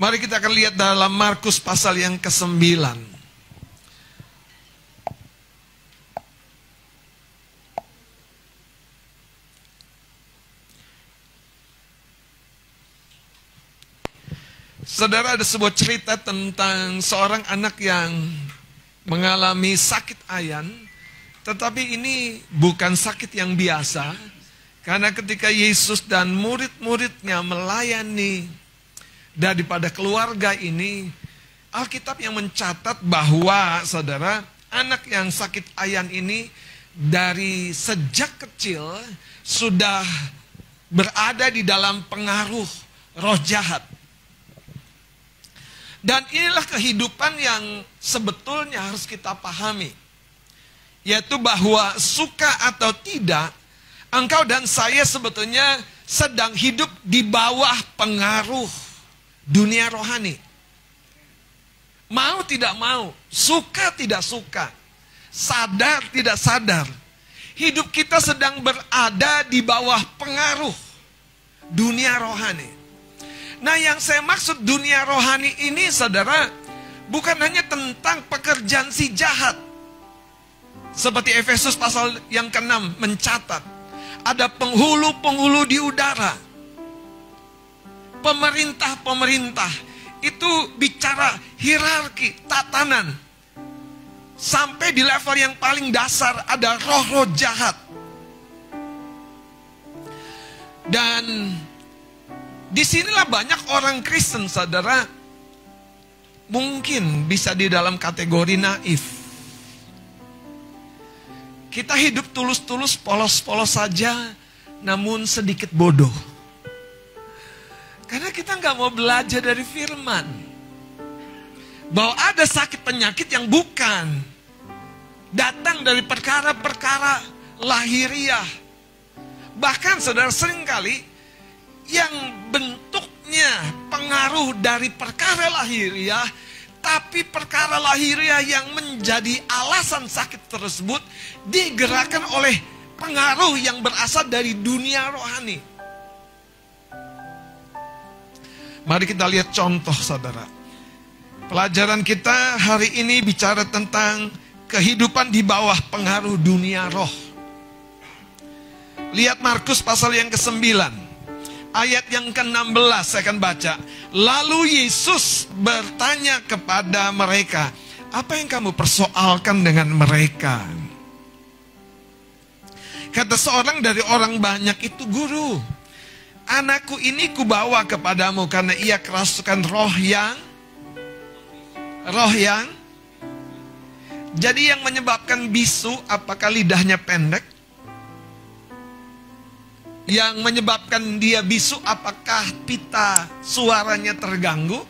Mari kita akan lihat dalam Markus pasal yang ke-9. Saudara, ada sebuah cerita tentang seorang anak yang mengalami sakit ayan. Tetapi ini bukan sakit yang biasa. Karena ketika Yesus dan murid-muridnya melayani daripada keluarga ini, Alkitab yang mencatat bahwa, saudara, anak yang sakit ayan ini dari sejak kecil sudah berada di dalam pengaruh roh jahat. Dan inilah kehidupan yang sebetulnya harus kita pahami. Yaitu bahwa suka atau tidak, engkau dan saya sebetulnya sedang hidup di bawah pengaruh dunia rohani. Mau tidak mau, suka tidak suka, sadar tidak sadar, hidup kita sedang berada di bawah pengaruh dunia rohani. Nah, yang saya maksud dunia rohani ini, saudara, bukan hanya tentang pekerjaan si jahat. Seperti Efesus pasal yang ke-6 mencatat, ada penghulu-penghulu di udara. Pemerintah-pemerintah itu bicara hierarki, tatanan. Sampai di level yang paling dasar ada roh-roh jahat. Dan disinilah banyak orang Kristen, saudara, mungkin bisa di dalam kategori naif. Kita hidup tulus-tulus, polos-polos saja, namun sedikit bodoh. Karena kita nggak mau belajar dari firman. Bahwa ada sakit penyakit yang bukan datang dari perkara-perkara lahiriah. Bahkan, saudara, seringkali yang bentuknya pengaruh dari perkara lahiriah, tapi perkara lahiriah yang menjadi alasan sakit tersebut digerakkan oleh pengaruh yang berasal dari dunia rohani. Mari kita lihat contoh, saudara. Pelajaran kita hari ini bicara tentang kehidupan di bawah pengaruh dunia roh. Lihat Markus pasal yang ke-9. Ayat yang ke-16 saya akan baca. Lalu Yesus bertanya kepada mereka, apa yang kamu persoalkan dengan mereka? Kata seorang dari orang banyak itu, Guru, anakku ini kubawa kepadamu karena ia kerasukan roh yang jadi yang menyebabkan bisu, apakah lidahnya pendek? Yang menyebabkan dia bisu, apakah pita suaranya terganggu?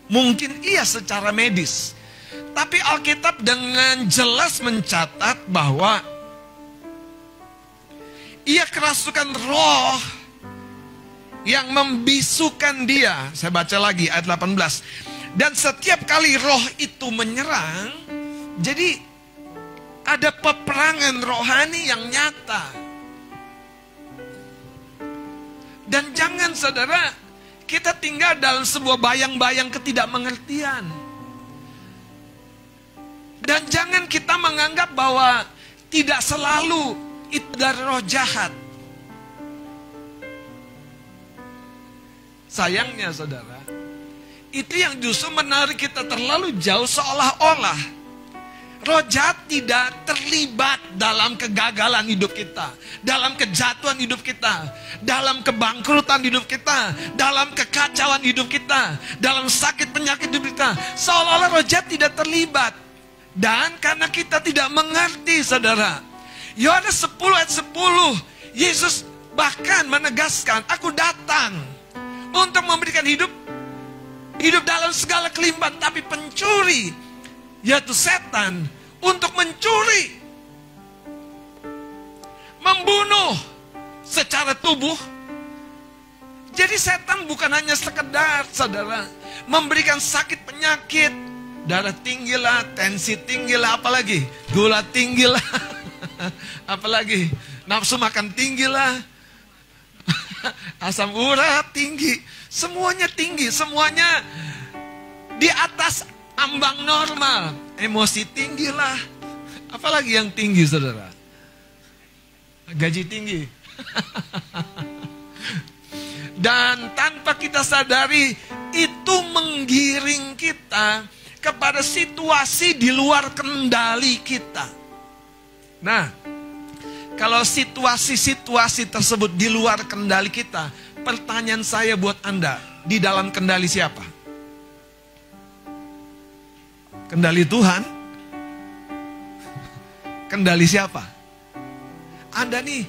Mungkin iya secara medis. Tapi Alkitab dengan jelas mencatat bahwa ia kerasukan roh yang membisukan dia. Saya baca lagi ayat 18. Dan setiap kali roh itu menyerang, jadi ada peperangan rohani yang nyata. Dan jangan, saudara, kita tinggal dalam sebuah bayang-bayang ketidakmengertian. Dan jangan kita menganggap bahwa tidak selalu itu dari roh jahat. Sayangnya, saudara, itu yang justru menarik kita terlalu jauh, seolah-olah roh jahat tidak terlibat dalam kegagalan hidup kita, dalam kejatuhan hidup kita, dalam kebangkrutan hidup kita, dalam kekacauan hidup kita, dalam sakit penyakit hidup kita. Seolah-olah roh jahat tidak terlibat. Dan karena kita tidak mengerti, saudara, Yohanes 10 ayat 10, Yesus bahkan menegaskan, aku datang untuk memberikan hidup dalam segala kelimpahan, tapi pencuri, yaitu setan, untuk mencuri, membunuh secara tubuh. Jadi setan bukan hanya sekedar, saudara, memberikan sakit penyakit, darah tinggi lah, tensi tinggi lah, apalagi gula tinggi lah, apalagi nafsu makan tinggi lah, asam urat tinggi, semuanya tinggi, semuanya di atas ambang normal. Emosi tinggi lah, apalagi yang tinggi saudara? Gaji tinggi. Dan tanpa kita sadari, itu menggiring kita kepada situasi di luar kendali kita. Nah, kalau situasi-situasi tersebut di luar kendali kita, pertanyaan saya buat Anda, di dalam kendali siapa? Kendali Tuhan? Kendali siapa? Anda nih,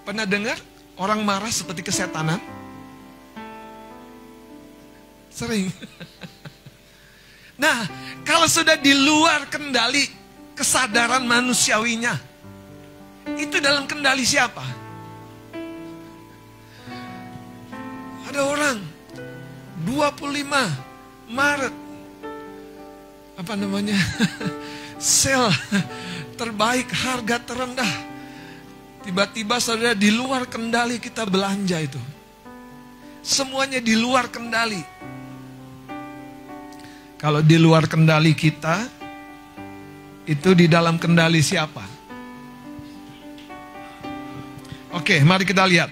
pernah dengar orang marah seperti kesetanan? Sering. Nah, kalau sudah di luar kendali kesadaran manusiawinya, itu dalam kendali siapa? Ada orang 25 Maret, apa namanya, sale terbaik, harga terendah. Tiba-tiba saudara, di luar kendali kita belanja itu. Semuanya di luar kendali. Kalau di luar kendali kita, itu di dalam kendali siapa? Oke, mari kita lihat.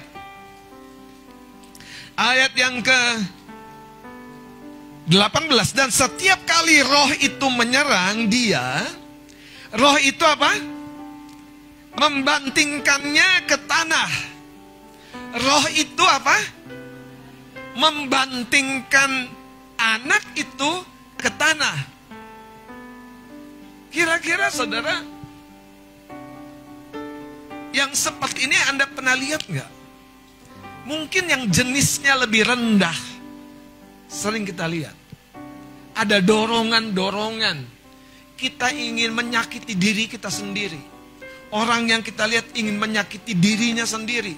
Ayat yang ke-18. Dan setiap kali roh itu menyerang dia, roh itu apa? Membantingkannya ke tanah. Roh itu apa? Membantingkan anak itu ke tanah. Kira-kira saudara, yang seperti ini Anda pernah lihat nggak? Mungkin yang jenisnya lebih rendah, sering kita lihat. Ada dorongan-dorongan. Kita ingin menyakiti diri kita sendiri. Orang yang kita lihat ingin menyakiti dirinya sendiri.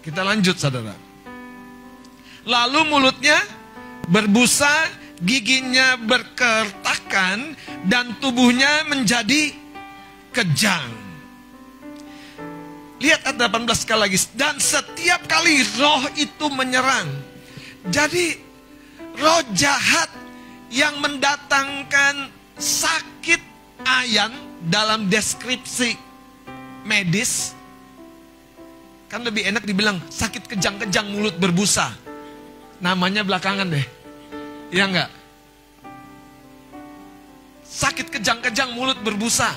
Kita lanjut saudara. Lalu mulutnya berbusa, giginya berkertakan, dan tubuhnya menjadi kejang. Lihat ayat 18 sekali lagi. Dan setiap kali roh itu menyerang. Jadi roh jahat yang mendatangkan sakit ayan dalam deskripsi medis, kan lebih enak dibilang sakit kejang-kejang mulut berbusa. Namanya belakangan deh. Iya enggak? Sakit kejang-kejang mulut berbusa.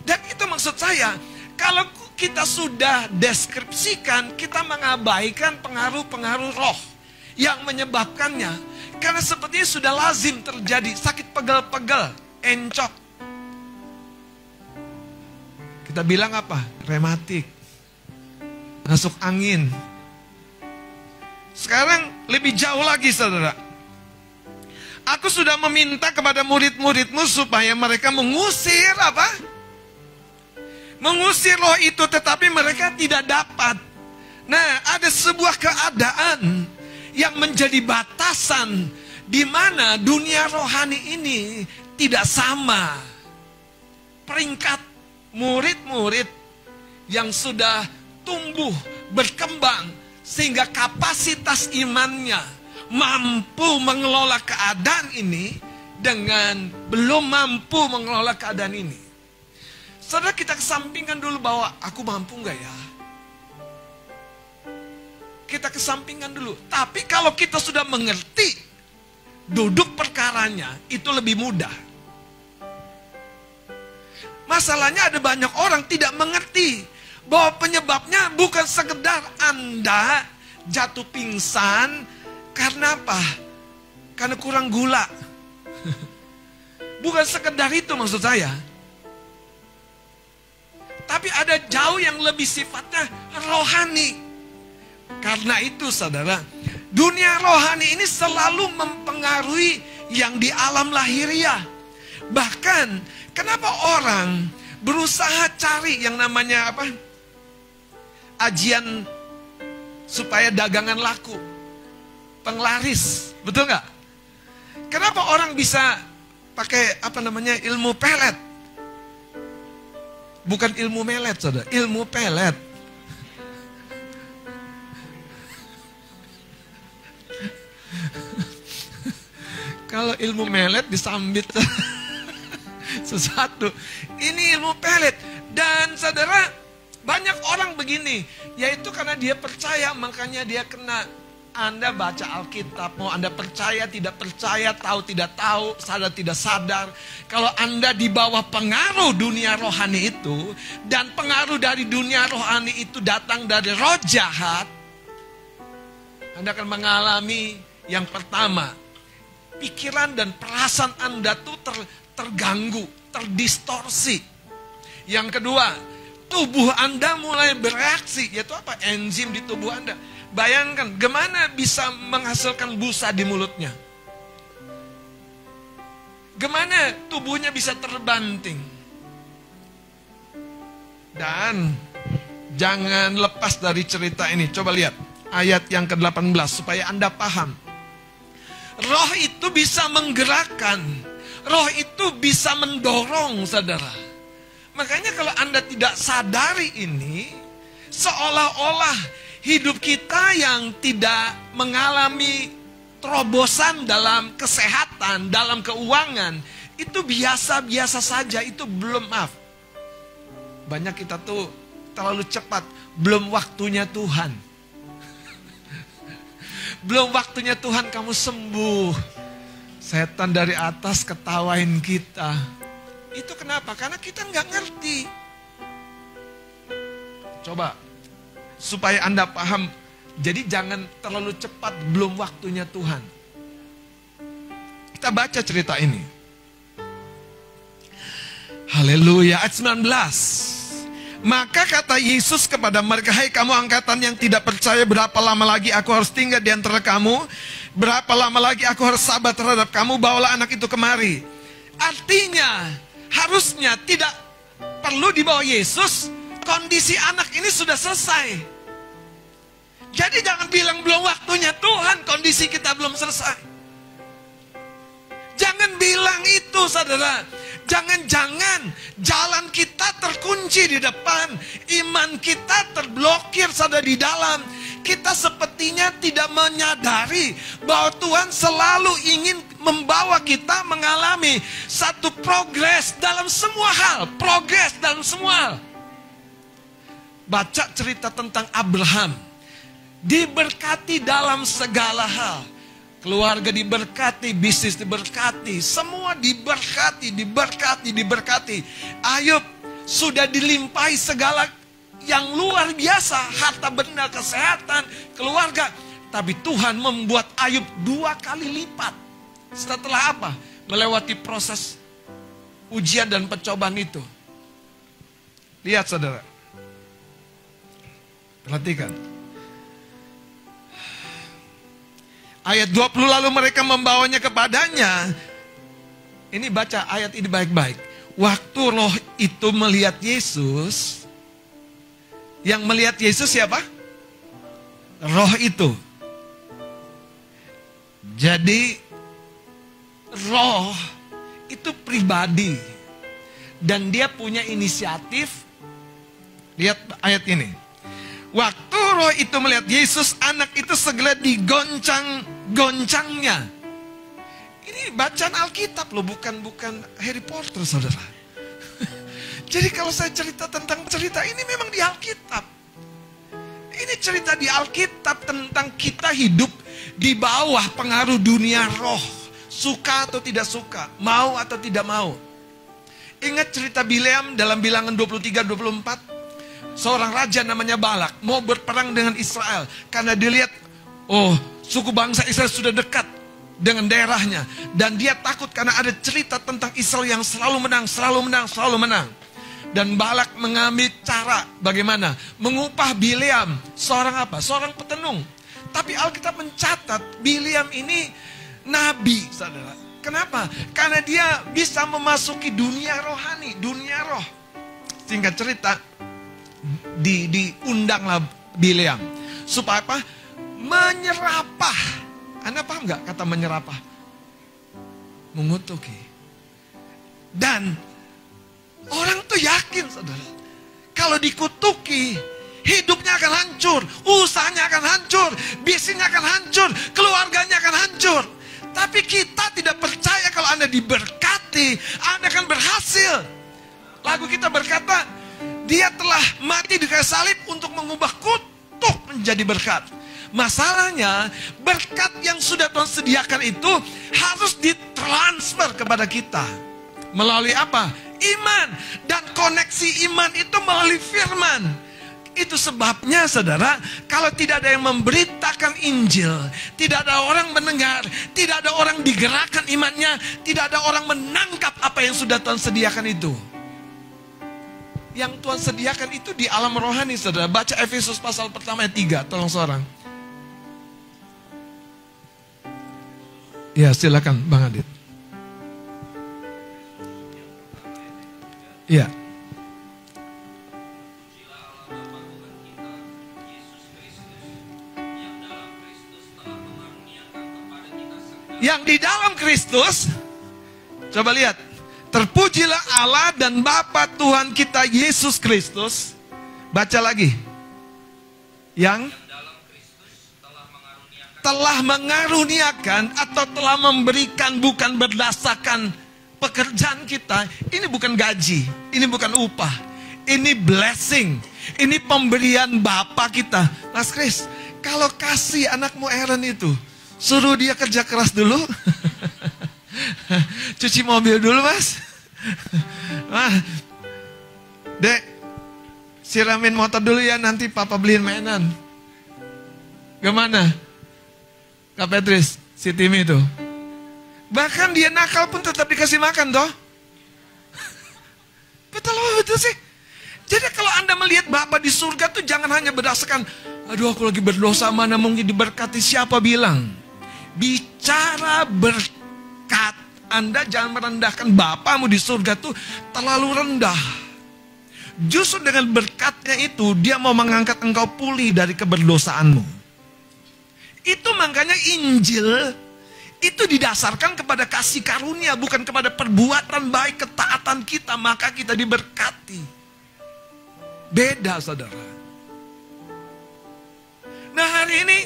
Dan itu maksud saya, kalau kita sudah deskripsikan, kita mengabaikan pengaruh-pengaruh roh yang menyebabkannya. Karena sepertinya sudah lazim terjadi sakit pegel-pegel, encok. Kita bilang apa? Rematik. Masuk angin. Sekarang lebih jauh lagi saudara. Aku sudah meminta kepada murid-muridmu supaya mereka mengusir apa? Mengusir roh itu, tetapi mereka tidak dapat. Nah, ada sebuah keadaan yang menjadi batasan di mana dunia rohani ini tidak sama. Peringkat murid-murid yang sudah tumbuh, berkembang, sehingga kapasitas imannya mampu mengelola keadaan ini dengan belum mampu mengelola keadaan ini. Saudara, kita kesampingkan dulu bahwa aku mampu nggak ya? Kita kesampingkan dulu. Tapi kalau kita sudah mengerti duduk perkaranya, itu lebih mudah. Masalahnya ada banyak orang tidak mengerti bahwa penyebabnya bukan sekedar Anda jatuh pingsan karena apa? Karena kurang gula. Bukan sekedar itu maksud saya. Tapi ada jauh yang lebih sifatnya rohani. Karena itu saudara, dunia rohani ini selalu mempengaruhi yang di alam lahiriah. Bahkan kenapa orang berusaha cari yang namanya apa? Ajian supaya dagangan laku. Penglaris, betul nggak? Kenapa orang bisa pakai apa namanya ilmu pelet? Bukan ilmu melet, saudara, ilmu pelet. Kalau ilmu melet disambit sesuatu. Ini ilmu pelet. Dan saudara, banyak orang begini, yaitu karena dia percaya, makanya dia kena. Anda baca Alkitab, mau Anda percaya, tidak percaya, tahu, tidak tahu, sadar, tidak sadar. Kalau Anda di bawah pengaruh dunia rohani itu, dan pengaruh dari dunia rohani itu datang dari roh jahat, Anda akan mengalami yang pertama, pikiran dan perasaan Anda tuh terganggu, terdistorsi. Yang kedua, tubuh Anda mulai bereaksi, yaitu apa? Enzim di tubuh Anda. Bayangkan, gimana bisa menghasilkan busa di mulutnya? Gimana tubuhnya bisa terbanting? Dan jangan lepas dari cerita ini. Coba lihat ayat yang ke-18 supaya Anda paham. Roh itu bisa menggerakkan. Roh itu bisa mendorong, saudara. Makanya kalau Anda tidak sadari ini, seolah-olah hidup kita yang tidak mengalami terobosan dalam kesehatan, dalam keuangan, itu biasa-biasa saja, itu belum, maaf. Banyak kita tuh terlalu cepat, belum waktunya Tuhan. Belum waktunya Tuhan kamu sembuh. Setan dari atas ketawain kita. Itu kenapa? Karena kita nggak ngerti. Coba, supaya Anda paham, jadi jangan terlalu cepat, belum waktunya Tuhan. Kita baca cerita ini. Haleluya, ayat 19. Maka kata Yesus kepada mereka, hai kamu angkatan yang tidak percaya, berapa lama lagi aku harus tinggal di antara kamu? Berapa lama lagi aku harus sabar terhadap kamu? Bawalah anak itu kemari. Artinya, harusnya tidak perlu dibawa Yesus, kondisi anak ini sudah selesai. Jadi jangan bilang belum waktunya Tuhan, kondisi kita belum selesai. Jangan bilang itu, saudara. Jangan-jangan jalan kita terkunci di depan, iman kita terblokir, saudara, di dalam. Kita sepertinya tidak menyadari bahwa Tuhan selalu ingin membawa kita mengalami satu progres dalam semua hal. Progres dalam semua hal. Baca cerita tentang Abraham. Diberkati dalam segala hal. Keluarga diberkati, bisnis diberkati, semua diberkati, diberkati. Ayub sudah dilimpahi segala yang luar biasa, harta benda, kesehatan, keluarga. Tapi Tuhan membuat Ayub 2 kali lipat. Setelah apa? Melewati proses ujian dan pencobaan itu. Lihat, saudara. Perhatikan. Ayat 20, lalu mereka membawanya kepadanya. Ini baca ayat ini baik-baik. Waktu roh itu melihat Yesus. Yang melihat Yesus siapa? Roh itu. Jadi roh itu pribadi. Dan dia punya inisiatif. Lihat ayat ini. Waktu roh itu melihat Yesus, anak itu segera digoncang-goncangnya. Ini bacaan Alkitab loh, bukan Harry Potter, saudara. Jadi kalau saya cerita tentang cerita ini memang di Alkitab. Ini cerita di Alkitab tentang kita hidup di bawah pengaruh dunia roh. Suka atau tidak suka, mau atau tidak mau. Ingat cerita Bileam dalam Bilangan 23-24? Seorang raja namanya Balak mau berperang dengan Israel karena dilihat, oh, suku bangsa Israel sudah dekat dengan daerahnya, dan dia takut karena ada cerita tentang Israel yang selalu menang. Dan Balak mengambil cara bagaimana mengupah Bileam, seorang apa? Seorang petenung. Tapi Alkitab mencatat Bileam ini nabi, saudara. Kenapa? Karena dia bisa memasuki dunia rohani, dunia roh. Singkat cerita, diundanglah Bileam supaya apa? Menyerapah. Anda paham nggak kata menyerapah? Mengutuki. Dan orang tuh yakin, saudara, kalau dikutuki hidupnya akan hancur, usahanya akan hancur, bisnisnya akan hancur, keluarganya akan hancur. Tapi kita tidak percaya kalau Anda diberkati, Anda akan berhasil. Lagu kita berkata, Dia telah mati di kayu salib untuk mengubah kutuk menjadi berkat. Masalahnya, berkat yang sudah Tuhan sediakan itu harus ditransfer kepada kita. Melalui apa? Iman. Dan koneksi iman itu melalui firman. Itu sebabnya saudara, kalau tidak ada yang memberitakan Injil, tidak ada orang mendengar, tidak ada orang digerakkan imannya, tidak ada orang menangkap apa yang sudah Tuhan sediakan itu. Yang Tuhan sediakan itu di alam rohani, saudara. Baca Efesus pasal pertama ayat 3, tolong seorang. Ya, silakan Bang Adit. Ya. Yang di dalam Kristus, coba lihat. Terpujilah Allah dan Bapa Tuhan kita Yesus Kristus. Baca lagi. Yang telah mengaruniakan atau telah memberikan, bukan berdasarkan pekerjaan kita. Ini bukan gaji, ini bukan upah. Ini blessing. Ini pemberian Bapa kita. Mas Kris, kalau kasih anakmu Aaron itu, suruh dia kerja keras dulu. Cuci mobil dulu mas. Dek, siramin motor dulu ya, nanti papa beliin mainan. Gimana Kak Petris, si Timi itu? Bahkan dia nakal pun tetap dikasih makan toh. Betul sih. Jadi kalau Anda melihat Bapa di surga tuh jangan hanya berdasarkan, aduh aku lagi berdosa, mana mungkin diberkati. Siapa bilang? Bicara berkat, Anda jangan merendahkan Bapamu di surga tuh terlalu rendah. Justru dengan berkatnya itu, dia mau mengangkat engkau pulih dari keberdosaanmu. Itu makanya Injil itu didasarkan kepada kasih karunia, bukan kepada perbuatan baik, ketaatan kita, maka kita diberkati. Beda saudara. Nah hari ini,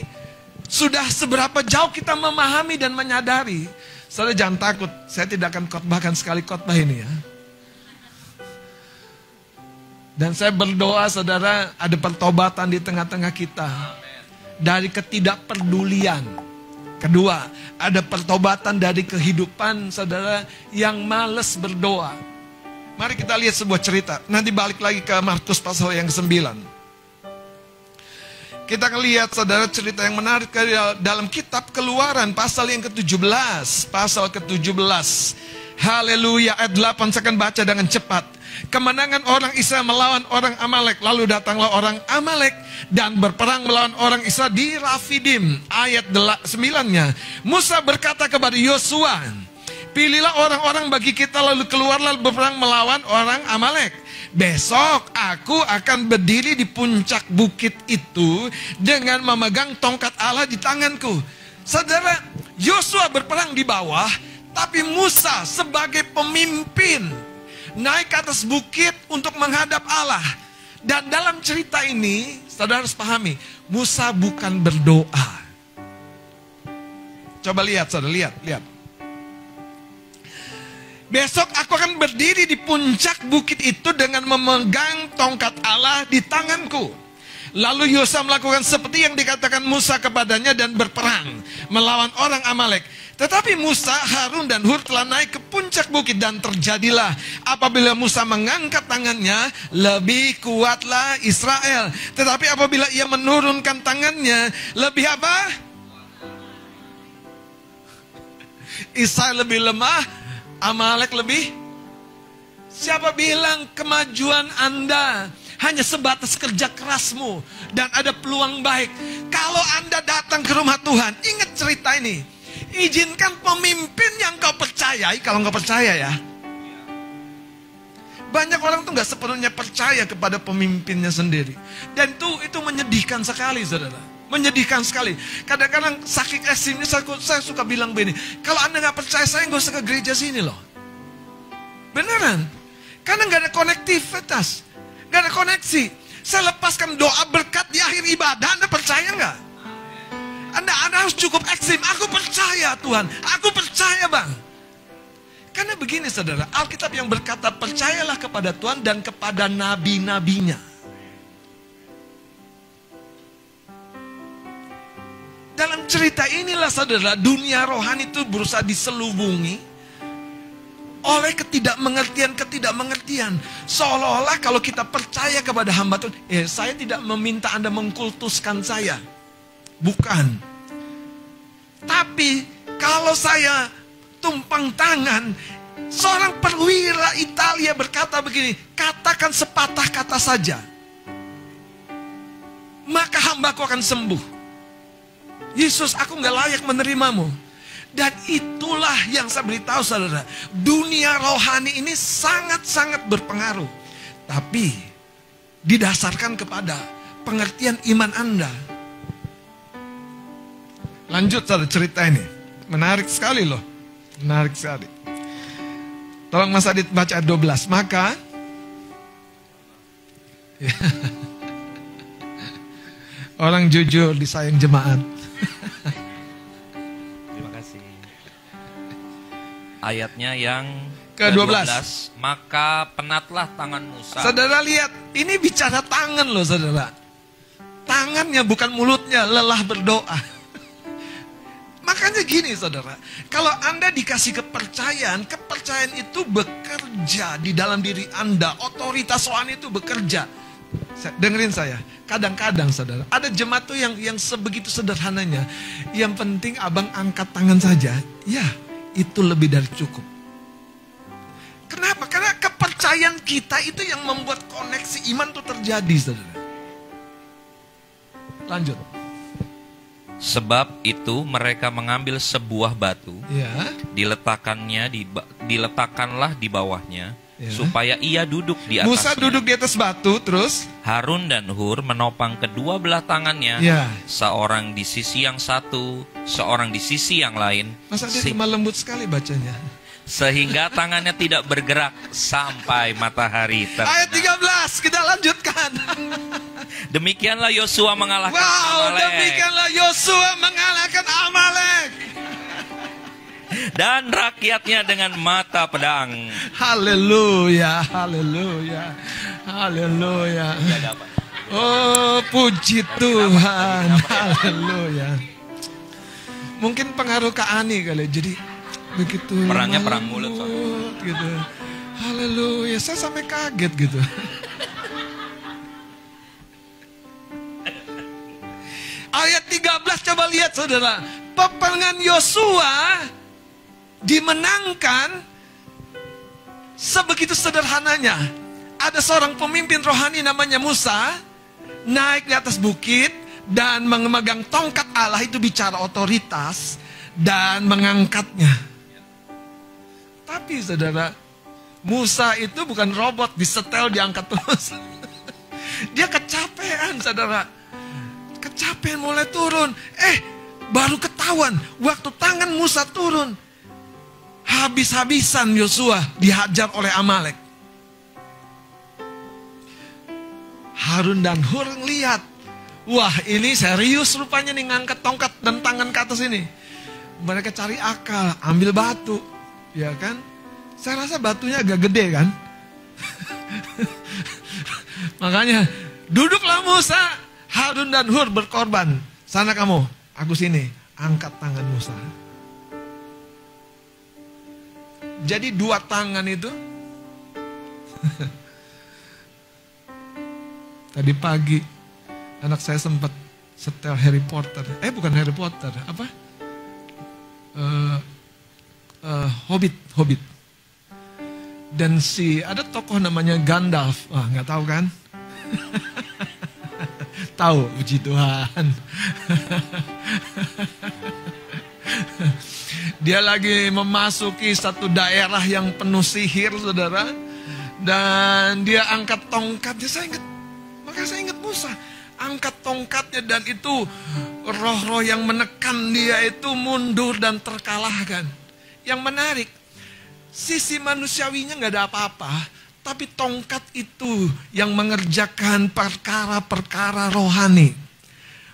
sudah seberapa jauh kita memahami dan menyadari. Saudara jangan takut, saya tidak akan khotbahkan sekali khotbah ini ya. Dan saya berdoa saudara ada pertobatan di tengah-tengah kita. Dari ketidakpedulian. Kedua, ada pertobatan dari kehidupan saudara yang malas berdoa. Mari kita lihat sebuah cerita. Nanti balik lagi ke Markus pasal yang ke-9. Kita akan lihat saudara cerita yang menarik dalam kitab Keluaran pasal yang ke-17. Pasal ke-17. Haleluya, ayat 8 saya akan baca dengan cepat. Kemenangan orang Israel melawan orang Amalek. Lalu datanglah orang Amalek dan berperang melawan orang Israel di Rafidim. Ayat 9-nya. Musa berkata kepada Yosua, pilihlah orang-orang bagi kita lalu keluarlah berperang melawan orang Amalek. Besok aku akan berdiri di puncak bukit itu dengan memegang tongkat Allah di tanganku. Saudara, Yosua berperang di bawah, tapi Musa sebagai pemimpin naik ke atas bukit untuk menghadap Allah. Dan dalam cerita ini, saudara harus pahami, Musa bukan berdoa. Coba lihat, saudara, lihat. Besok aku akan berdiri di puncak bukit itu dengan memegang tongkat Allah di tanganku. Lalu Yosua melakukan seperti yang dikatakan Musa kepadanya dan berperang melawan orang Amalek. Tetapi Musa, Harun dan Hur telah naik ke puncak bukit dan terjadilah apabila Musa mengangkat tangannya, lebih kuatlah Israel. Tetapi apabila ia menurunkan tangannya, lebih apa? Israel lebih lemah, Amalek lebih. Siapa bilang kemajuan Anda hanya sebatas kerja kerasmu dan ada peluang baik? Kalau Anda datang ke rumah Tuhan, ingat cerita ini. Izinkan pemimpin yang kau percayai, kalau nggak percaya ya. Banyak orang tuh nggak sepenuhnya percaya kepada pemimpinnya sendiri. Dan itu menyedihkan sekali, saudara. Menyedihkan sekali. Kadang-kadang saking ekstrimnya saya suka bilang begini, kalau Anda nggak percaya saya nggak usah ke gereja sini loh. Beneran. Karena nggak ada konektivitas, nggak ada koneksi. Saya lepaskan doa berkat di akhir ibadah, Anda percaya nggak? Anda Anda harus cukup ekstrim. Aku percaya Tuhan, aku percaya Bang. Karena begini saudara, Alkitab yang berkata percayalah kepada Tuhan dan kepada nabi-nabinya. Dalam cerita inilah saudara, dunia rohani itu berusaha diselubungi oleh ketidakmengertian. Seolah-olah kalau kita percaya kepada hamba Tuhan, saya tidak meminta Anda mengkultuskan saya. Bukan. Tapi kalau saya tumpang tangan, seorang perwira Italia berkata begini, katakan sepatah kata saja, maka hambaku akan sembuh. Yesus, aku gak layak menerimamu. Dan itulah yang saya beritahu saudara, dunia rohani ini sangat-sangat berpengaruh. Tapi didasarkan kepada pengertian iman Anda. Lanjut saudara cerita ini, menarik sekali loh. Menarik sekali. Tolong Mas Adit baca 12. Maka orang jujur disayang jemaat. Terima kasih. Ayatnya yang ke-12. Maka penatlah tangan Musa. Saudara lihat, ini bicara tangan loh saudara. Tangannya bukan mulutnya, lelah berdoa. Makanya gini saudara, kalau Anda dikasih kepercayaan itu bekerja di dalam diri Anda. Otoritas rohani itu bekerja. Dengerin saya, kadang-kadang saudara, ada jemaat tuh yang sebegitu sederhananya. Yang penting abang angkat tangan saja, ya itu lebih dari cukup. Kenapa? Karena kepercayaan kita itu yang membuat koneksi iman itu terjadi saudara. Lanjut. Sebab itu mereka mengambil sebuah batu, Ya. diletakkanlah di bawahnya, Ya. supaya ia duduk di atasnya. Musa duduk di atas batu, terus Harun dan Hur menopang kedua belah tangannya, Ya. seorang di sisi yang satu, seorang di sisi yang lain, masa dia cuma lembut sekali bacanya. sehingga tangannya tidak bergerak sampai matahari terbenam. Ayat 13, kita lanjutkan. Demikianlah Yosua mengalahkan Wow, Amalek. demikianlah Yosua mengalahkan Amalek. Dan rakyatnya dengan mata pedang. Haleluya, haleluya, haleluya. Oh, puji Tuhan, haleluya. Mungkin pengaruh ke Ani kali, jadi begitu. Perangnya perang mulut, gitu. Haleluya, saya sampai kaget gitu. Ayat 13 coba lihat saudara. Peperangan Yosua dimenangkan sebegitu sederhananya. Ada seorang pemimpin rohani namanya Musa, naik di atas bukit dan memegang tongkat Allah, itu bicara otoritas, dan mengangkatnya. Tapi saudara, Musa itu bukan robot, disetel diangkat terus. Dia kecapean saudara. Kecapean mulai turun. Baru ketahuan waktu tangan Musa turun, habis-habisan Yosua dihajar oleh Amalek. Harun dan Hur ngelihat, wah ini serius rupanya nih ngangkat tongkat dan tangan ke atas ini. Mereka cari akal, ambil batu, ya kan? Saya rasa batunya agak gede kan? Makanya duduklah Musa, Harun dan Hur berkorban. Sana kamu, aku sini. Angkat tangan Musa. Jadi dua tangan itu. Tadi pagi anak saya sempat setel Harry Potter. Bukan Harry Potter, apa? Hobbit. Dan ada tokoh namanya Gandalf. Wah, nggak tahu kan? Tahu, puji Tuhan. Dia lagi memasuki satu daerah yang penuh sihir, saudara. Dan dia angkat tongkatnya, maka saya ingat Musa. Angkat tongkatnya dan itu roh-roh yang menekan dia itu mundur dan terkalahkan. Yang menarik, sisi manusiawinya nggak ada apa-apa. Tapi tongkat itu yang mengerjakan perkara-perkara rohani.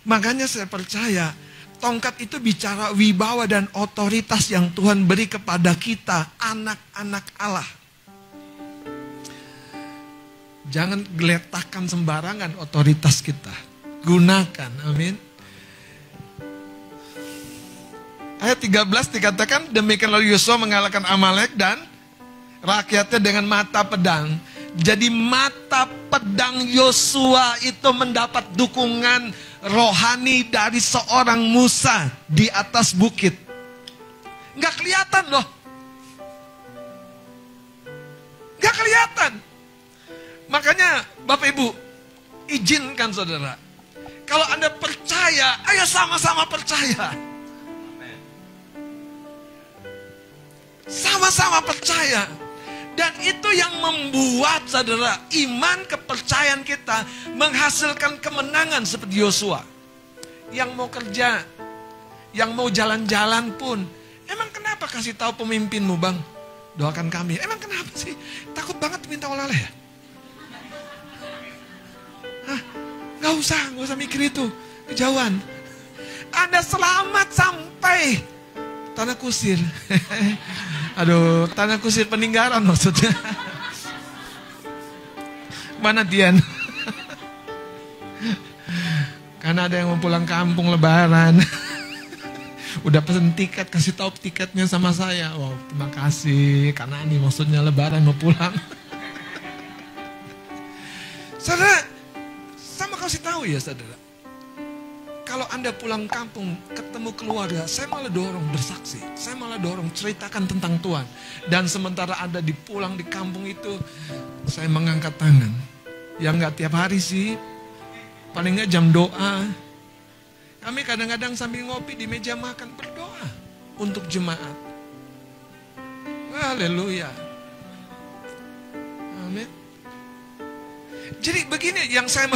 Makanya saya percaya Tongkat itu bicara wibawa dan otoritas yang Tuhan beri kepada kita, anak-anak Allah. Jangan geletakkan sembarangan otoritas kita. Gunakan, amin. Ayat 13 dikatakan, demikianlah Yosua mengalahkan Amalek dan rakyatnya dengan mata pedang. Jadi mata pedang Yosua itu mendapat dukungan rohani dari seorang Musa di atas bukit. Nggak kelihatan loh. Nggak kelihatan. Makanya Bapak Ibu, izinkan saudara, kalau Anda percaya, ayo sama-sama percaya. Sama-sama percaya. Dan itu yang membuat saudara, iman kepercayaan kita menghasilkan kemenangan seperti Yosua. Yang mau kerja, yang mau jalan-jalan pun, emang kenapa kasih tahu pemimpinmu, Bang? Doakan kami. Emang kenapa sih? Takut banget minta oleh-oleh ya? Hah? Gak usah mikir itu. Kejauhan. Anda selamat sampai Tanah Kusir. Aduh, Tanah Kusir peninggalan maksudnya. Mana Dian? Karena ada yang mau pulang kampung lebaran. Udah pesen tiket, kasih tahu tiketnya sama saya. Wow, terima kasih. Karena ini maksudnya lebaran mau pulang. Saudara, sama kasih tahu ya saudara. Kalau Anda pulang kampung, ketemu keluarga, saya malah dorong bersaksi. Saya malah dorong ceritakan tentang Tuhan. Dan sementara Anda pulang di kampung itu, saya mengangkat tangan. Ya nggak tiap hari sih, paling nggak jam doa. Kami kadang-kadang sambil ngopi di meja makan berdoa untuk jemaat. Haleluya. Amin. Jadi begini yang saya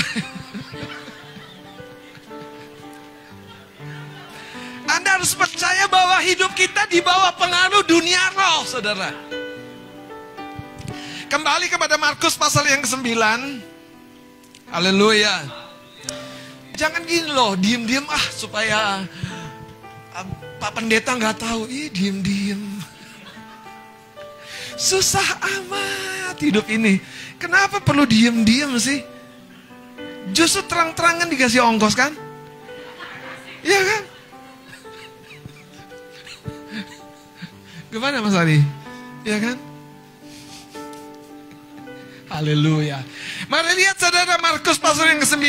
Anda harus percaya bahwa hidup kita di bawah pengaruh dunia roh, saudara. Kembali kepada Markus pasal yang ke-9. Haleluya. Jangan gini loh, diem-diem supaya Pak Pendeta nggak tahu. Ih, diem-diem. Susah amat hidup ini. Kenapa perlu diem-diem sih? Justru terang-terangan dikasih ongkos kan? Iya kan? Gimana Mas Ari? Iya kan? Haleluya. Mari lihat saudara Markus pasal yang ke-9.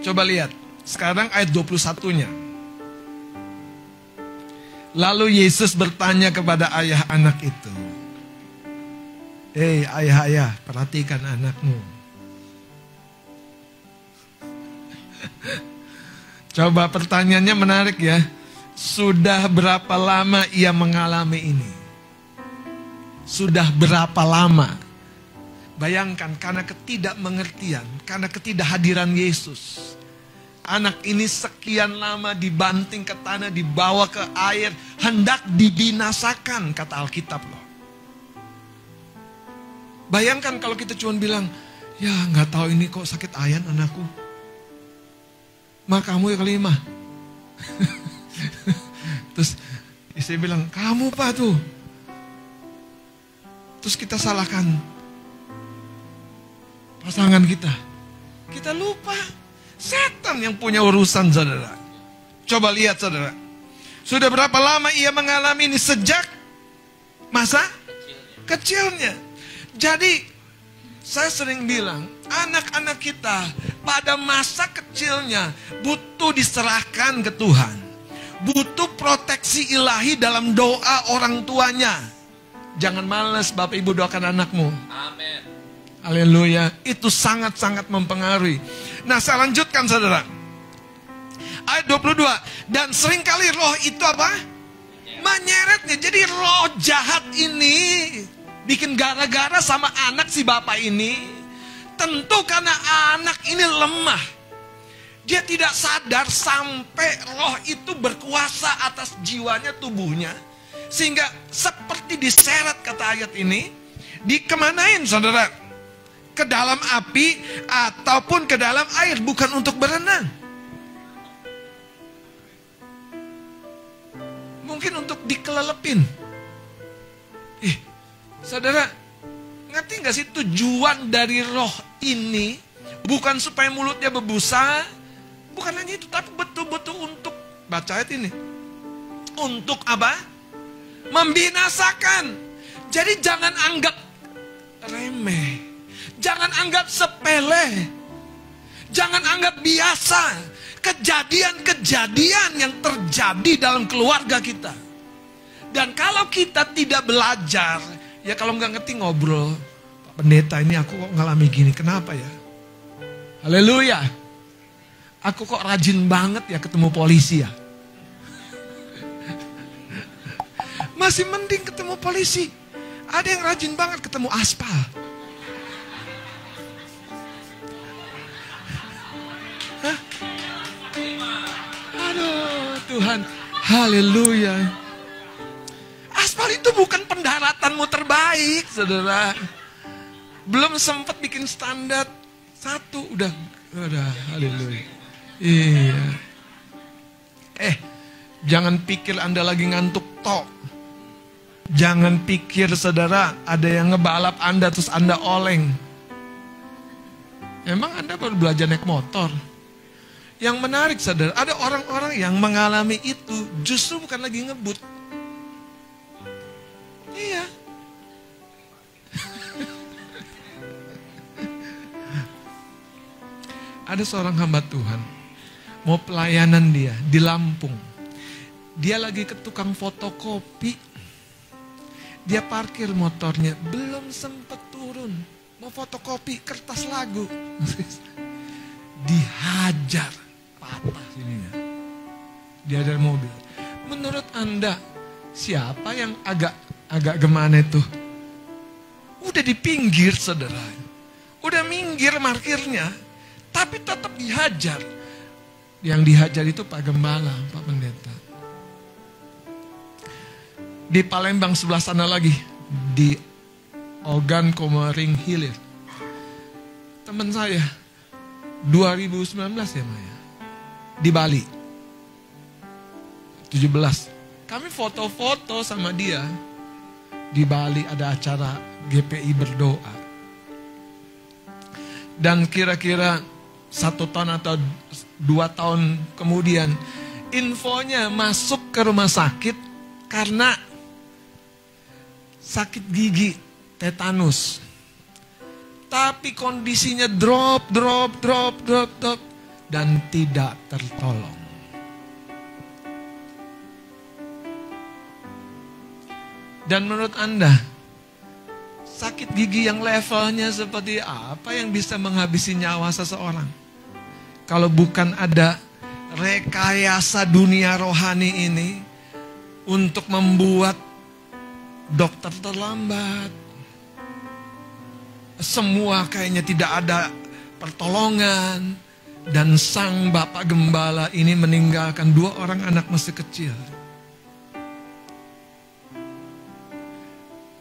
Coba lihat. Sekarang ayat 21-nya. Lalu Yesus bertanya kepada ayah anak itu. Hei ayah-ayah, perhatikan anakmu. Coba pertanyaannya menarik ya. Sudah berapa lama ia mengalami ini? Sudah berapa lama? Bayangkan karena ketidakmengertian, karena ketidakhadiran Yesus. Anak ini sekian lama dibanting ke tanah, dibawa ke air, hendak dibinasakan kata Alkitab loh. Bayangkan kalau kita cuma bilang, ya nggak tahu ini kok sakit ayan anakku. Ma kamu yang kelima. Terus istri bilang, kamu Pak tuh. Terus kita salahkan pasangan kita. Kita lupa. Setan yang punya urusan saudara. Coba lihat saudara. Sudah berapa lama ia mengalami ini? Sejak masa kecilnya. Jadi saya sering bilang, anak-anak kita pada masa kecilnya butuh diserahkan ke Tuhan. Butuh proteksi ilahi dalam doa orang tuanya. Jangan malas Bapak Ibu doakan anakmu. Amin. Haleluya. Itu sangat-sangat mempengaruhi. Nah saya lanjutkan saudara. Ayat 22. Dan seringkali roh itu apa? Menyeretnya. Jadi roh jahat ini bikin gara-gara sama anak si bapak ini. Tentu karena anak ini lemah. Dia tidak sadar sampai roh itu berkuasa atas jiwanya, tubuhnya. Sehingga seperti diseret kata ayat ini. Dikemanain saudara? ke dalam api ataupun ke dalam air, bukan untuk berenang. Mungkin untuk dikelelepin. Saudara, ngerti gak sih tujuan dari roh ini? Bukan supaya mulutnya berbusa, bukan hanya itu, tapi betul-betul untuk, baca ayat ini, untuk apa? Membinasakan. Jadi jangan anggap remeh, jangan anggap sepele, jangan anggap biasa kejadian-kejadian yang terjadi dalam keluarga kita. Dan kalau kita tidak belajar, ya kalau nggak ngerti ngobrol, Pak Pendeta ini aku kok ngalami gini, kenapa ya? Haleluya. Aku kok rajin banget ya ketemu polisi ya. Masih mending ketemu polisi. Ada yang rajin banget ketemu aspal. Hah? Aduh Tuhan. Haleluya. Aspal itu bukan pendaratanmu terbaik, saudara. Belum sempat bikin standar satu, udah, haleluya. Iya. Jangan pikir Anda lagi ngantuk tok. Jangan pikir saudara ada yang ngebalap Anda terus Anda oleng. Emang Anda baru belajar naik motor? Yang menarik saudara, ada orang-orang yang mengalami itu justru bukan lagi ngebut. Iya. Ada seorang hamba Tuhan, mau pelayanan dia di Lampung. Dia lagi ke tukang fotokopi. Dia parkir motornya, belum sempat turun. Mau fotokopi kertas lagu. Dihajar, patah sininya. Dihajar mobil. Menurut Anda, siapa yang agak gimana itu? Udah di pinggir saudara. Udah minggir parkirnya. Tapi tetap dihajar. Yang dihajar itu Pak Gembala, Pak Pendeta. Di Palembang sebelah sana lagi. Di Ogan Komering Hilir. Teman saya. 2019 ya Maya. Di Bali. 17. Kami foto-foto sama dia. Di Bali ada acara GPI berdoa. Dan kira-kira 1 tahun atau 2 tahun kemudian infonya masuk ke rumah sakit karena sakit gigi, tetanus. Tapi kondisinya drop dan tidak tertolong. Dan menurut Anda, sakit gigi yang levelnya seperti apa yang bisa menghabisi nyawa seseorang? Kalau bukan ada rekayasa dunia rohani ini untuk membuat dokter terlambat. Semua kayaknya tidak ada pertolongan. Dan sang Bapak Gembala ini meninggalkan 2 orang anak masih kecil.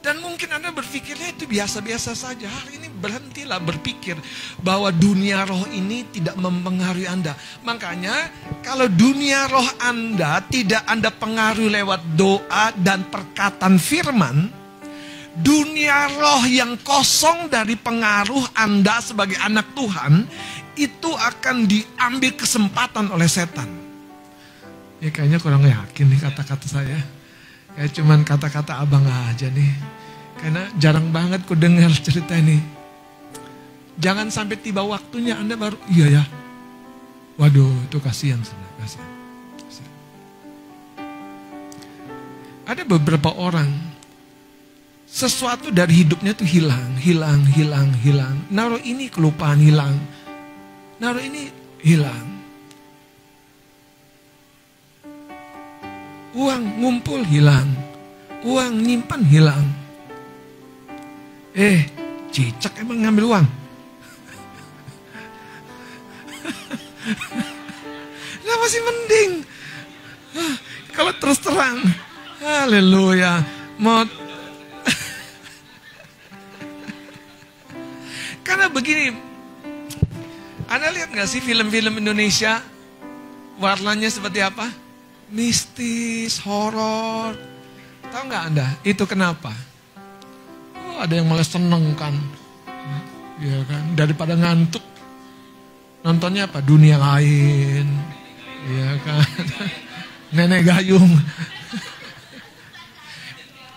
Dan mungkin Anda berpikirnya itu biasa-biasa saja. Hari ini berhentilah berpikir bahwa dunia roh ini tidak mempengaruhi Anda. Makanya kalau dunia roh Anda tidak Anda pengaruhi lewat doa dan perkataan firman, dunia roh yang kosong dari pengaruh Anda sebagai anak Tuhan, itu akan diambil kesempatan oleh setan. Ya kayaknya kurang yakin nih kata-kata saya. Kayak cuman kata-kata abang aja nih. Karena jarang banget ku dengar cerita ini. Jangan sampai tiba waktunya Anda baru, iya ya. Waduh, itu kasihan. Kasihan. Ada beberapa orang, sesuatu dari hidupnya tuh hilang. Naruh ini kelupaan hilang. Naruh ini hilang. Uang ngumpul hilang. Uang nyimpan hilang. Cicak emang ngambil uang. Nah masih mending. Kalau terus terang. Haleluya. Karena begini, Anda lihat gak sih film-film Indonesia warnanya seperti apa? Mistis, horor. Tahu gak Anda? Itu kenapa? Oh, ada yang malah seneng kan, ya kan? Daripada ngantuk, nontonnya apa? Dunia lain, ya kan? Nenek gayung.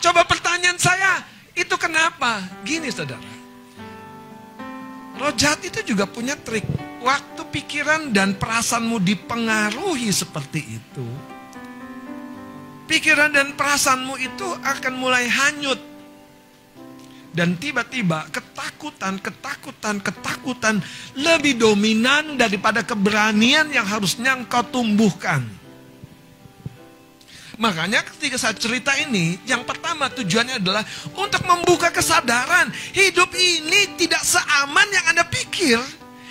Coba pertanyaan saya, itu kenapa? Gini saudara, roh jahat itu juga punya trik. Waktu pikiran dan perasaanmu dipengaruhi seperti itu, pikiran dan perasaanmu itu akan mulai hanyut. Dan tiba-tiba ketakutan lebih dominan daripada keberanian yang harusnya engkau tumbuhkan. Makanya ketika saya cerita ini, yang pertama tujuannya adalah untuk membuka kesadaran. Hidup ini tidak seaman yang Anda pikir.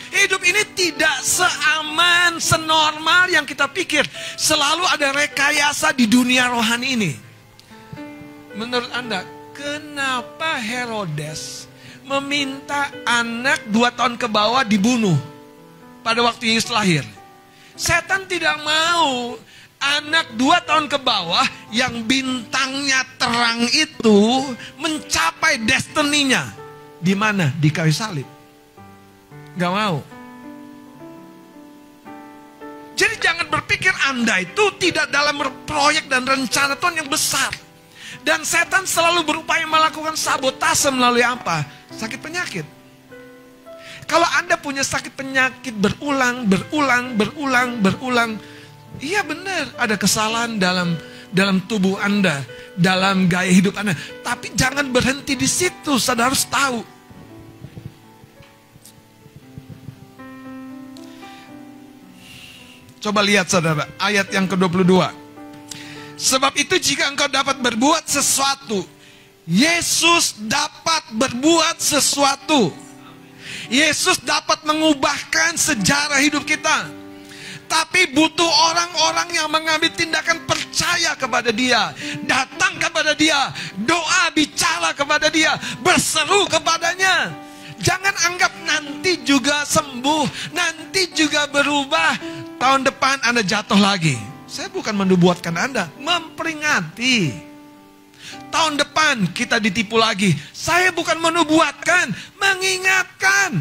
Hidup ini tidak seaman, senormal yang kita pikir. Selalu ada rekayasa di dunia rohani ini. Menurut Anda, kenapa Herodes meminta anak 2 tahun ke bawah dibunuh pada waktu Yesus lahir? Setan tidak mau anak 2 tahun ke bawah yang bintangnya terang itu mencapai destininya. Di mana? Di kayu salib. Gak mau. Jadi jangan berpikir Anda itu tidak dalam proyek dan rencana Tuhan yang besar. Dan setan selalu berupaya melakukan sabotase melalui apa? Sakit penyakit. Kalau Anda punya sakit penyakit berulang, iya benar, ada kesalahan dalam tubuh Anda, dalam gaya hidup Anda. Tapi jangan berhenti di situ, saudara harus tahu. Coba lihat saudara, ayat yang ke-22. Sebab itu jika engkau dapat berbuat sesuatu, Yesus dapat berbuat sesuatu. Yesus dapat mengubahkan sejarah hidup kita. Tapi butuh orang-orang yang mengambil tindakan percaya kepada Dia, datang kepada Dia, doa bicara kepada Dia, berseru kepadanya. Jangan anggap nanti juga sembuh, nanti juga berubah, tahun depan Anda jatuh lagi. Saya bukan menubuatkan Anda, memperingati. Tahun depan kita ditipu lagi. Saya bukan menubuatkan, mengingatkan.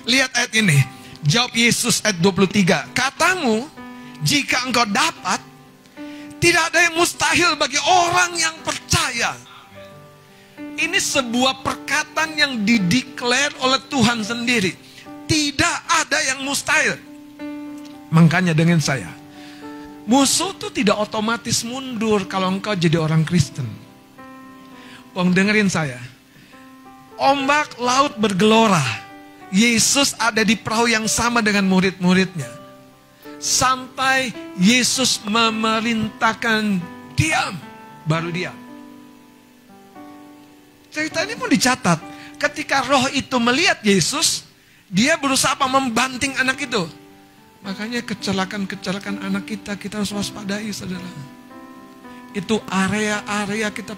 Lihat ayat ini. Jawab Yesus ayat 23. Katamu, jika engkau dapat, tidak ada yang mustahil bagi orang yang percaya. Ini sebuah perkataan yang dideklar oleh Tuhan sendiri. Tidak ada yang mustahil. Makanya dengan saya, musuh itu tidak otomatis mundur kalau engkau jadi orang Kristen. Dengerin saya. Ombak laut bergelora. Yesus ada di perahu yang sama dengan murid-muridnya. Sampai Yesus memerintahkan diam, baru diam. Cerita ini pun dicatat. Ketika roh itu melihat Yesus, dia berusaha membanting anak itu. Makanya kecelakaan anak kita harus waspadai, saudara. Itu area-area kita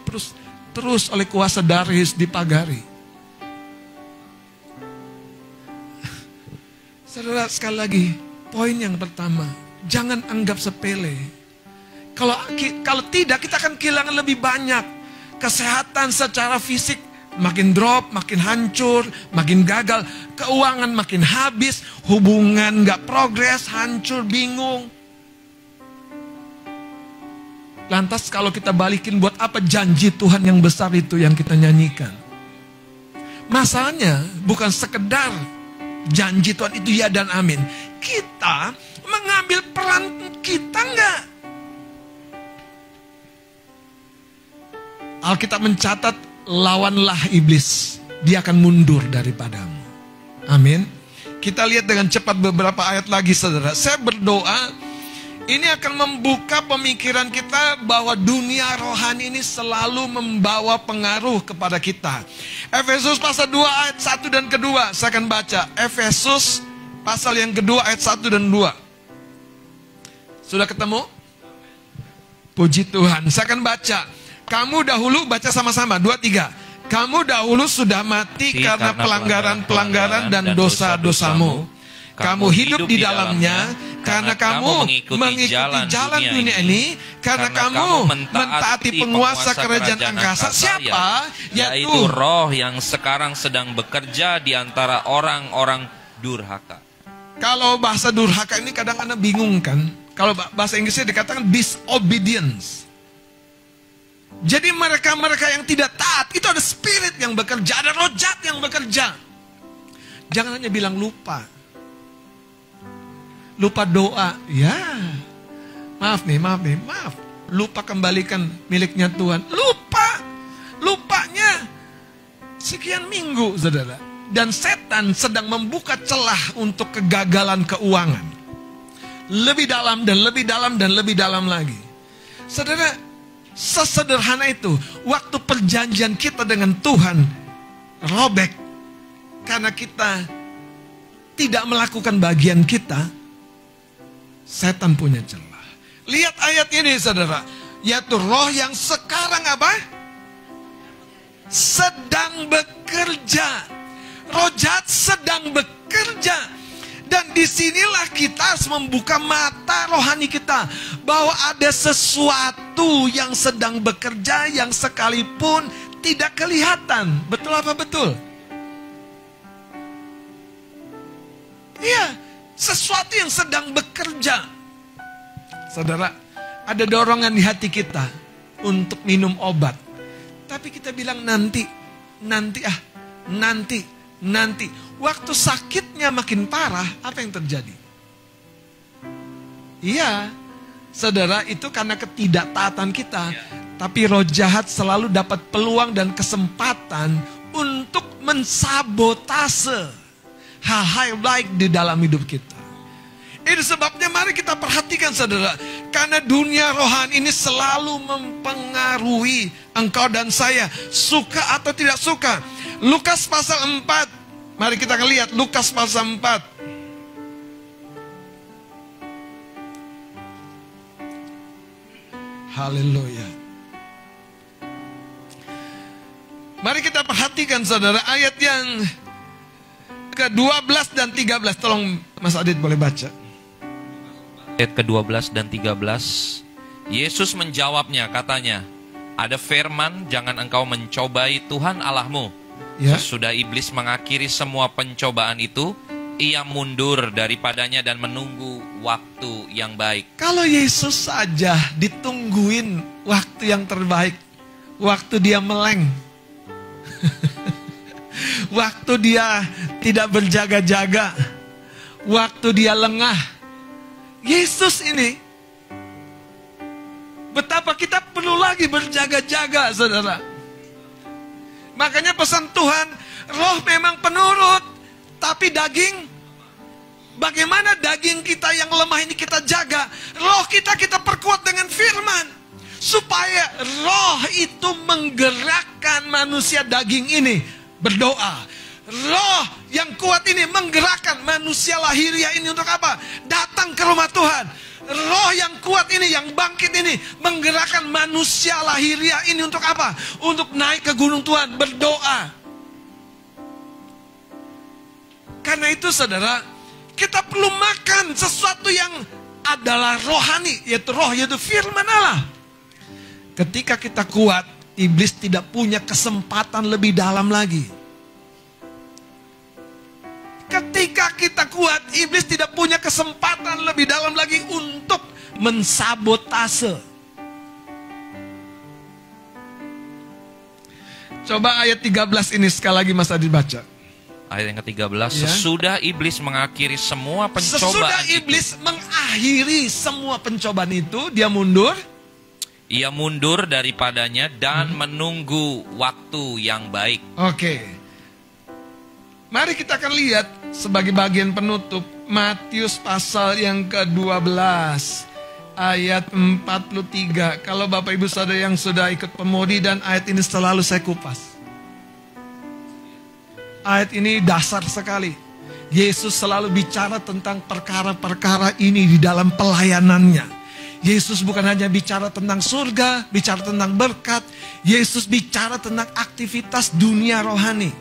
terus oleh kuasa Darius dipagari. Saudara, sekali lagi, poin yang pertama, jangan anggap sepele. Kalau tidak, kita akan kehilangan lebih banyak. Kesehatan secara fisik makin drop, makin hancur, makin gagal. Keuangan makin habis, hubungan gak progres, hancur, bingung. Lantas kalau kita balikin, buat apa janji Tuhan yang besar itu yang kita nyanyikan? Masalahnya bukan sekedar janji Tuhan itu ya dan amin. Kita mengambil peran kita enggak. Alkitab mencatat, lawanlah iblis, dia akan mundur daripadamu. Amin. Kita lihat dengan cepat beberapa ayat lagi, saudara. Saya berdoa, ini akan membuka pemikiran kita bahwa dunia rohani ini selalu membawa pengaruh kepada kita. Efesus pasal 2 ayat 1 dan kedua, saya akan baca. Efesus pasal yang kedua ayat 1 dan 2. Sudah ketemu? Puji Tuhan. Saya akan baca. Kamu dahulu, baca sama-sama. 2, 3. Kamu dahulu sudah mati karena pelanggaran-pelanggaran dan dosa-dosamu. Kamu hidup di dalamnya karena kamu mengikuti jalan dunia ini, karena kamu mentaati penguasa kerajaan angkasa. Siapa? Yaitu roh yang sekarang sedang bekerja di antara orang-orang durhaka. Kalau bahasa durhaka ini kadang Anda bingung kan? Kalau bahasa Inggrisnya dikatakan disobedience. Jadi mereka-mereka yang tidak taat, itu ada spirit yang bekerja, ada roh jahat yang bekerja. Jangan hanya bilang lupa. Lupa doa, ya. Maaf. Lupa kembalikan miliknya Tuhan. Lupanya sekian minggu, saudara. Dan setan sedang membuka celah untuk kegagalan keuangan. Lebih dalam dan lebih dalam dan lebih dalam lagi. Saudara, sesederhana itu, waktu perjanjian kita dengan Tuhan robek karena kita tidak melakukan bagian kita, setan punya celah. Lihat ayat ini, saudara, yaitu roh yang sekarang apa? Sedang bekerja. Roh jahat sedang bekerja. Dan disinilah kita harus membuka mata rohani kita, bahwa ada sesuatu yang sedang bekerja yang sekalipun tidak kelihatan. Betul apa betul? Iya, sesuatu yang sedang bekerja. Saudara, ada dorongan di hati kita untuk minum obat, tapi kita bilang nanti. Waktu sakitnya makin parah, apa yang terjadi? Iya, saudara, itu karena ketidaktaatan kita. Tapi roh jahat selalu dapat peluang dan kesempatan untuk mensabotase hal-hal baik di dalam hidup kita. Itu sebabnya mari kita perhatikan, saudara. Karena dunia rohani ini selalu mempengaruhi engkau dan saya, suka atau tidak suka. Lukas pasal 4. Mari kita akan lihat Lukas pasal 4. Haleluya. Mari kita perhatikan, saudara, ayat yang ke-12 dan 13. Tolong Mas Adit boleh baca. Ayat ke-12 dan 13. Yesus menjawabnya, katanya, ada firman, jangan engkau mencobai Tuhan Allahmu. Ya. Sesudah iblis mengakhiri semua pencobaan itu, ia mundur daripadanya dan menunggu waktu yang baik. Kalau Yesus saja ditungguin waktu yang terbaik, waktu dia meleng, waktu dia tidak berjaga-jaga, waktu dia lengah, Yesus ini, betapa kita perlu lagi berjaga-jaga, saudara. Makanya pesan Tuhan, roh memang penurut, tapi daging, bagaimana daging kita yang lemah ini kita jaga? Roh kita perkuat dengan firman, supaya roh itu menggerakkan manusia daging ini berdoa. Roh yang kuat ini menggerakkan manusia lahiriah ini untuk apa? Datang ke rumah Tuhan. Roh yang kuat ini, yang bangkit ini, menggerakkan manusia lahiriah ini untuk apa? Untuk naik ke gunung Tuhan, berdoa. Karena itu, saudara, kita perlu makan sesuatu yang adalah rohani, yaitu firman Allah. Ketika kita kuat, iblis tidak punya kesempatan lebih dalam lagi. Ketika kita kuat, iblis tidak punya kesempatan lebih dalam lagi untuk mensabotase. Coba ayat 13 ini sekali lagi Mas Adi baca. Ayat yang ke-13, sesudah iblis mengakhiri semua pencobaan Sesudah iblis mengakhiri semua pencobaan itu, dia mundur. Ia mundur daripadanya dan menunggu waktu yang baik. Oke. Mari kita akan lihat sebagai bagian penutup Matius pasal yang ke-12 ayat 43. Kalau Bapak Ibu Saudara yang sudah ikut pemodi, dan ayat ini selalu saya kupas. Ayat ini dasar sekali. Yesus selalu bicara tentang perkara-perkara ini di dalam pelayanannya. Yesus bukan hanya bicara tentang surga, bicara tentang berkat. Yesus bicara tentang aktivitas dunia rohani.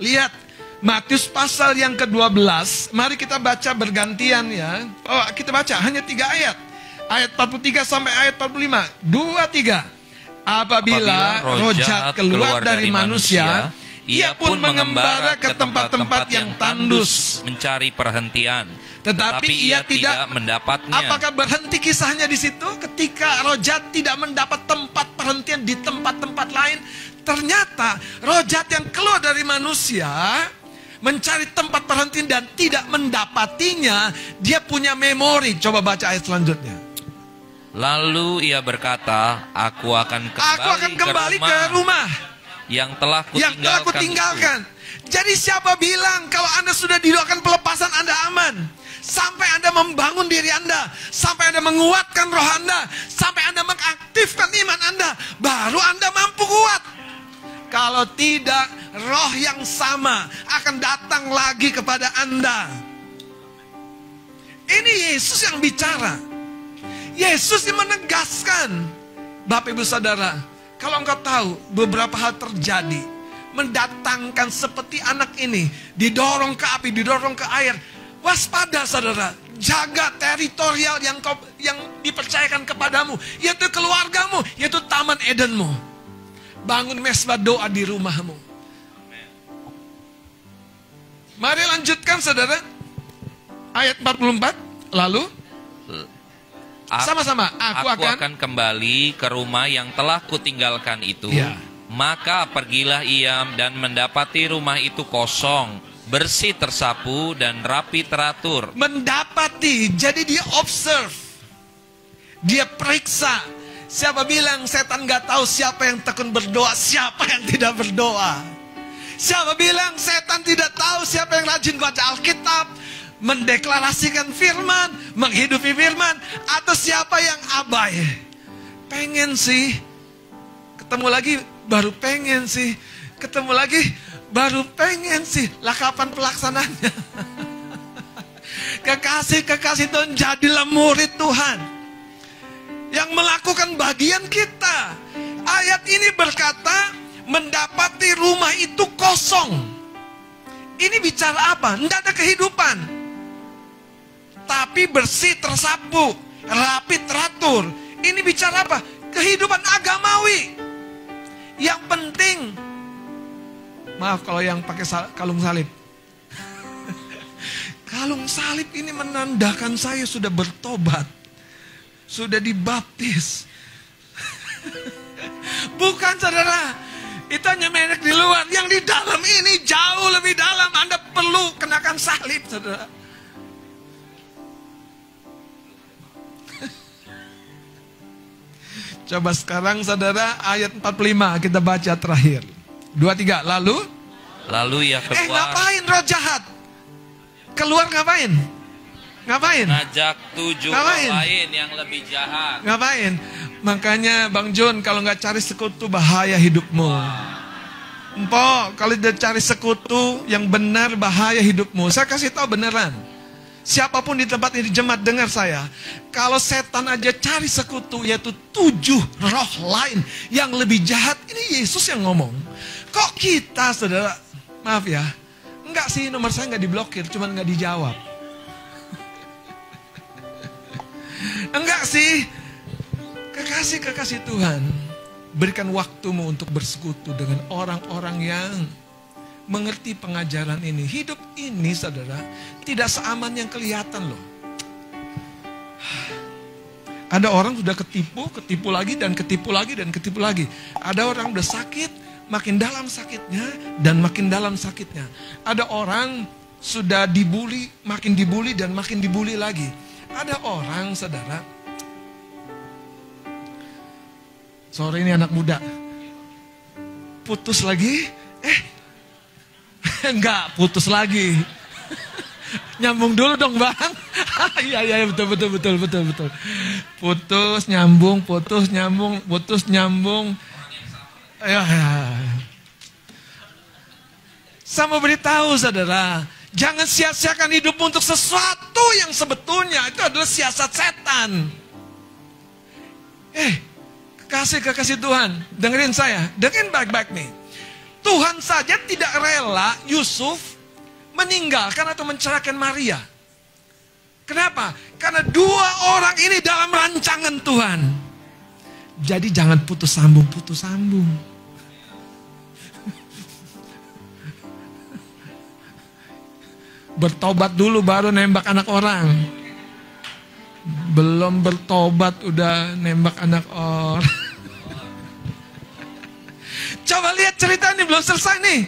Lihat, Matius pasal yang ke-12. Mari kita baca bergantian ya. Oh, kita baca hanya 3 ayat. Ayat 43 sampai ayat 45. 2, 3. Apabila roh jahat keluar dari manusia, ia pun mengembara ke tempat-tempat yang tandus, mencari perhentian. Tetapi ia tidak mendapatnya. Apakah berhenti kisahnya di situ? Ketika roh jahat tidak mendapat tempat perhentian di tempat-tempat lain, ternyata roh jahat yang keluar dari manusia mencari tempat perhentian dan tidak mendapatinya, dia punya memori. Coba baca ayat selanjutnya. Lalu ia berkata, aku akan kembali ke rumah yang telah kutinggalkan. Jadi siapa bilang kalau Anda sudah didoakan pelepasan Anda aman? Sampai Anda membangun diri Anda, sampai Anda menguatkan roh Anda, sampai Anda mengaktifkan iman Anda, baru Anda mampu kuat. Kalau tidak, roh yang sama akan datang lagi kepada Anda. Ini Yesus yang bicara. Yesus yang menegaskan. Bapak Ibu Saudara, kalau engkau tahu beberapa hal terjadi, mendatangkan seperti anak ini, didorong ke api, didorong ke air. Waspada saudara, jaga teritorial yang dipercayakan kepadamu, yaitu keluargamu, yaitu taman Edenmu. Bangun mesbah doa di rumahmu. Mari lanjutkan saudara. Ayat 44. Lalu sama-sama, aku akan kembali ke rumah yang telah kutinggalkan itu. Ya. Maka pergilah ia dan mendapati rumah itu kosong, bersih tersapu dan rapi teratur. Mendapati, jadi dia observe, dia periksa. Siapa bilang setan gak tahu siapa yang tekun berdoa, siapa yang tidak berdoa? Siapa bilang setan tidak tahu siapa yang rajin baca Alkitab, mendeklarasikan firman, menghidupi firman, atau siapa yang abai? Pengen sih, ketemu lagi baru pengen sih, ketemu lagi baru pengen sih. Lah kapan pelaksananya? Kekasih-kekasih Tuhan, jadilah murid Tuhan yang melakukan bagian kita. Ayat ini berkata, mendapati rumah itu kosong. Ini bicara apa? Tidak ada kehidupan, tapi bersih tersapu, rapi teratur. Ini bicara apa? Kehidupan agamawi. Yang penting, maaf kalau yang pakai kalung salib. Kalung salib ini menandakan saya sudah bertobat, sudah dibaptis. Bukan saudara, itu hanya merek di luar. Yang di dalam ini jauh lebih dalam. Anda perlu kenakan salib saudara. Coba sekarang saudara ayat 45 kita baca terakhir. 2-3. Lalu ia keluar. Ngapain roh jahat? Keluar ngapain? Ngapain? Ngajak 7 orang lain yang lebih jahat. Ngapain? Makanya Bang Jun, kalau nggak cari sekutu bahaya hidupmu. Empok, kalau dia cari sekutu yang benar bahaya hidupmu. Saya kasih tahu beneran. Siapapun di tempat ini jemaat dengar saya. Kalau setan aja cari sekutu, yaitu 7 roh lain yang lebih jahat. Ini Yesus yang ngomong. Kok kita saudara, maaf ya, enggak sih, nomor saya nggak diblokir, cuman nggak dijawab. Enggak sih, kekasih-kekasih Tuhan, berikan waktumu untuk bersekutu dengan orang-orang yang mengerti pengajaran ini. Hidup ini saudara tidak seaman yang kelihatan loh. Ada orang sudah ketipu lagi dan ketipu lagi dan ketipu lagi. Ada orang udah sakit, makin dalam sakitnya dan makin dalam sakitnya. Ada orang sudah dibully, makin dibully dan makin dibully lagi. Ada orang saudara, sore ini anak muda, putus lagi, enggak putus lagi. Nyambung dulu dong bang. Iya betul. Putus nyambung. Ya. Saya mau beritahu saudara, jangan sia-siakan hidupmu untuk sesuatu yang sebetulnya itu adalah siasat setan. Kekasih Tuhan, dengerin saya, dengerin baik-baik nih. Tuhan saja tidak rela Yusuf meninggalkan atau menceraikan Maria. Kenapa? Karena dua orang ini dalam rancangan Tuhan. Jadi jangan putus sambung. Bertobat dulu baru nembak anak orang. Belum bertobat udah nembak anak orang. Coba lihat cerita ini belum selesai nih.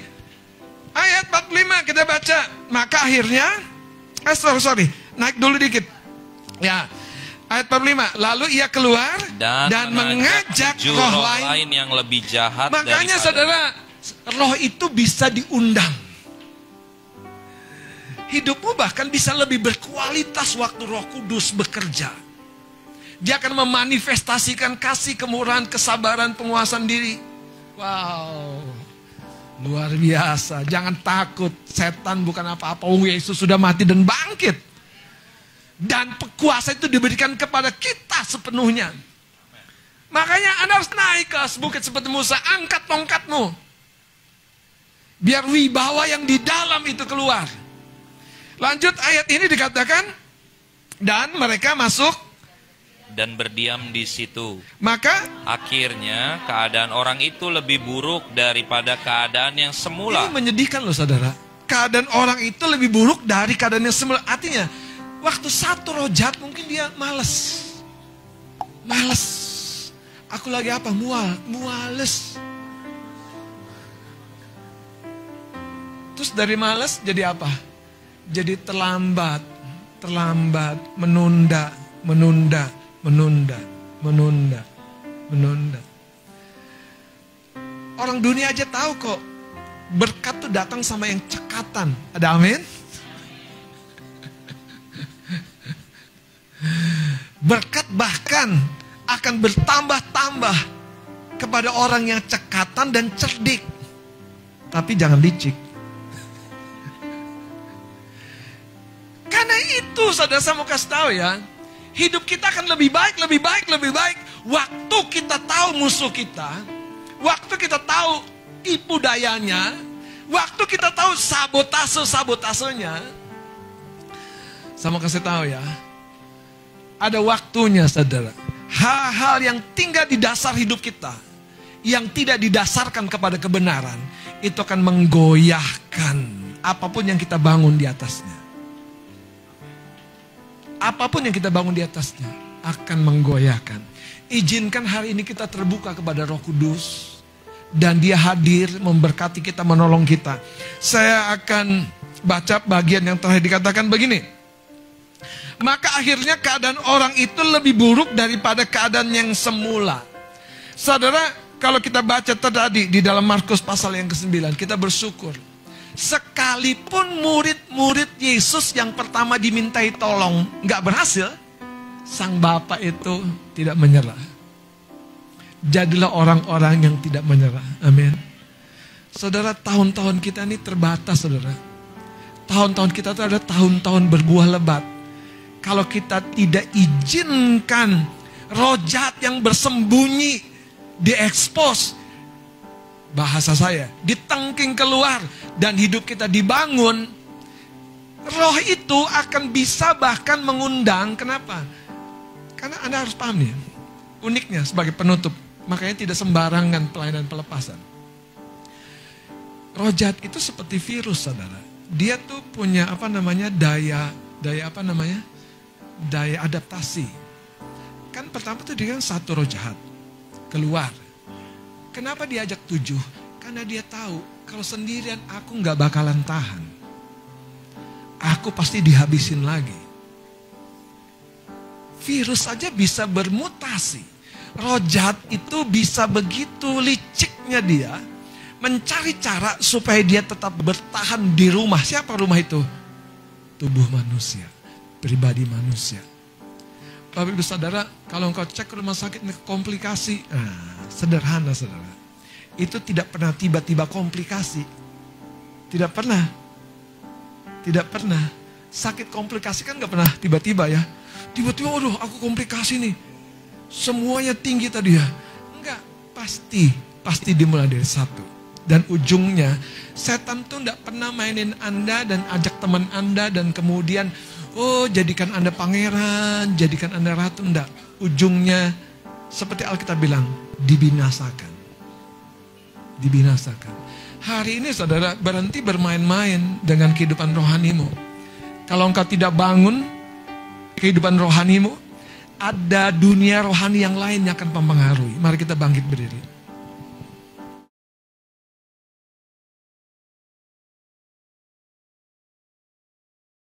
Ayat 45 kita baca. Maka akhirnya, naik dulu dikit. Ya, ayat 45. Lalu ia keluar dan mengajak roh lain yang lebih jahat. Makanya saudara, roh itu bisa diundang. Hidupmu bahkan bisa lebih berkualitas waktu Roh Kudus bekerja. Dia akan memanifestasikan kasih, kemurahan, kesabaran, penguasaan diri. Wow, luar biasa. Jangan takut, setan bukan apa-apa. Yesus sudah mati dan bangkit. Dan kuasa itu diberikan kepada kita sepenuhnya. Makanya Anda harus naik ke bukit seperti Musa. Angkat tongkatmu. Biar wibawa yang di dalam itu keluar. Lanjut ayat ini dikatakan, dan mereka masuk dan berdiam di situ. Maka akhirnya keadaan orang itu lebih buruk daripada keadaan yang semula. Ini menyedihkan loh saudara. Keadaan orang itu lebih buruk dari keadaan yang semula. Artinya, waktu satu roh jahat mungkin dia malas. Aku lagi apa? Muales. Terus dari malas jadi apa? Jadi terlambat, menunda. Orang dunia aja tahu kok, berkat tuh datang sama yang cekatan. Ada amin? Berkat bahkan akan bertambah-tambah kepada orang yang cekatan dan cerdik. Tapi jangan licik. Karena itu saudara, saya mau kasih tahu ya, hidup kita akan lebih baik. Waktu kita tahu musuh kita, waktu kita tahu tipu dayanya, waktu kita tahu sabotasenya. Saya mau kasih tahu ya, ada waktunya saudara. Hal-hal yang tinggal di dasar hidup kita, yang tidak didasarkan kepada kebenaran, itu akan menggoyahkan apapun yang kita bangun di atasnya. Apapun yang kita bangun di atasnya akan menggoyahkan. Izinkan hari ini kita terbuka kepada Roh Kudus. Dan dia hadir memberkati kita, menolong kita. Saya akan baca bagian yang terakhir dikatakan begini. Maka akhirnya keadaan orang itu lebih buruk daripada keadaan yang semula. Saudara, kalau kita baca tadi di dalam Markus pasal yang ke-9, kita bersyukur. Sekalipun murid-murid Yesus yang pertama dimintai tolong nggak berhasil, sang Bapa itu tidak menyerah. Jadilah orang-orang yang tidak menyerah. Amin. Saudara, tahun-tahun kita ini terbatas, saudara. Tahun-tahun kita itu ada tahun-tahun berbuah lebat. Kalau kita tidak izinkan roh jahat yang bersembunyi diekspos, bahasa saya, ditengking keluar dan hidup kita dibangun, roh itu akan bisa bahkan mengundang. Kenapa? Karena Anda harus paham ya, uniknya sebagai penutup, makanya tidak sembarangan pelayanan pelepasan. Roh jahat itu seperti virus, saudara. Dia tuh punya daya adaptasi. Kan pertama tuh dia kan satu roh jahat keluar. Kenapa diajak 7? Karena dia tahu kalau sendirian aku nggak bakalan tahan. Aku pasti dihabisin lagi. Virus saja bisa bermutasi. Roh jahat itu bisa begitu liciknya dia mencari cara supaya dia tetap bertahan di rumah. Siapa rumah itu? Tubuh manusia, pribadi manusia. Bapak Ibu Saudara, kalau engkau cek ke rumah sakit komplikasi, sederhana saudara. Itu tidak pernah tiba-tiba komplikasi. Tidak pernah. Sakit komplikasi kan gak pernah tiba-tiba ya. Tiba-tiba, aduh aku komplikasi nih. semuanya tinggi tadi ya. Enggak, pasti dimulai dari satu. Dan ujungnya, setan tuh enggak pernah mainin Anda dan ajak teman Anda dan kemudian, oh jadikan Anda pangeran, jadikan Anda ratu. Enggak, ujungnya seperti Alkitab bilang, dibinasakan. Dibinasakan. Hari ini saudara berhenti bermain-main dengan kehidupan rohanimu. Kalau engkau tidak bangun kehidupan rohanimu, ada dunia rohani yang lain yang akan mempengaruhi. Mari kita bangkit berdiri.